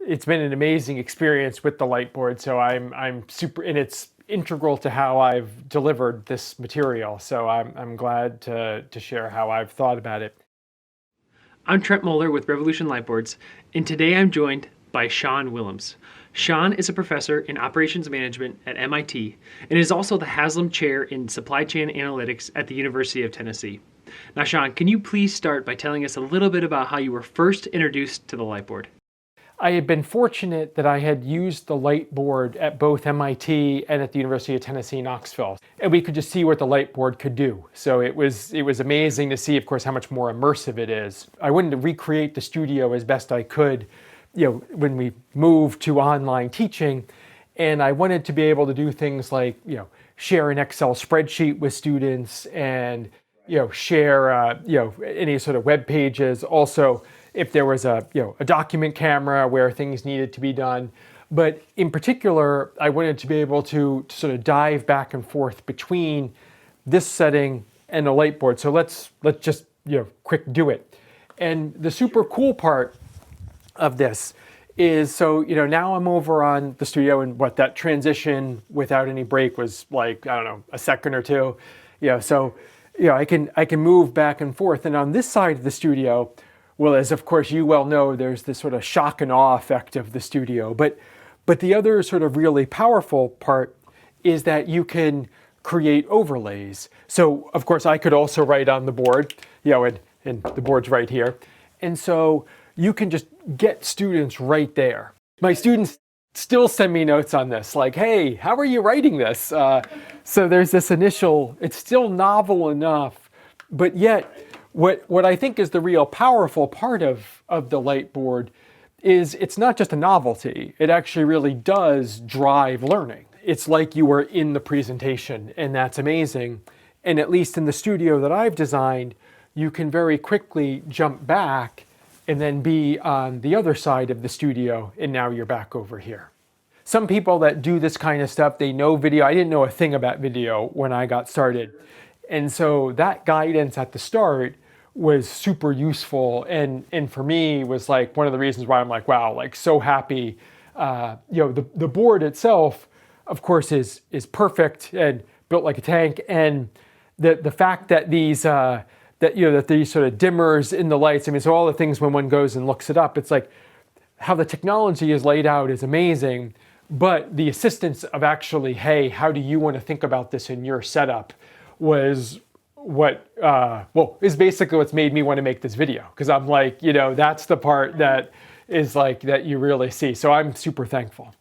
it's been an amazing experience with the Lightboard. So I'm super, and it's integral to how I've delivered this material. So I'm glad to share how I've thought about it. I'm Trent with Revolution Lightboards, and today I'm joined by Sean Willems. Sean is a professor in operations management at MIT and is also the Haslam Chair in Supply Chain Analytics at the University of Tennessee. Now, Sean, can you please start by telling us a little bit about how you were first introduced to the Lightboard? I had been fortunate that I had used the Lightboard at both MIT and at the University of Tennessee, Knoxville. And we could just see what the Lightboard could do. So it was amazing to see, of course, how much more immersive it is. I wanted to recreate the studio as best I could, when we moved to online teaching. And I wanted to be able to do things like, share an Excel spreadsheet with students and, share, any sort of web pages. Also, if there was a document camera where things needed to be done. But in particular, I wanted to be able to sort of dive back and forth between this setting and the Lightboard. So let's just, quick do it. And the super cool part of this is, so, now I'm over on the studio, and that transition without any break was like, I don't know, a second or two. So, I can move back and forth. And on this side of the studio, well, as of course you well know, there's this sort of shock and awe effect of the studio. But the other sort of really powerful part is that you can create overlays. So of course I could also write on the board, and the board's right here. And so you can just get students right there. My students still send me notes on this, like, hey, how are you writing this? So there's this initial, it's still novel enough, but yet, what I think is the real powerful part of the Lightboard is it's not just a novelty. It actually really does drive learning. It's like you were in the presentation, and that's amazing. And at least in the studio that I've designed, you can very quickly jump back and then be on the other side of the studio, and now you're back over here. Some people that do this kind of stuff, they know video. I didn't know a thing about video when I got started. And so that guidance at the start was super useful, and for me was like one of the reasons why I'm like, wow, like so happy. The board itself, of course, is perfect and built like a tank, and the fact that these that these sort of dimmers in the lights, I mean, so all the things when one goes and looks it up, it's like how the technology is laid out is amazing, but the assistance of actually, hey, how do you want to think about this in your setup, was is basically what's made me want to make this video, because I'm like, that's the part that is like that you really see. So I'm super thankful.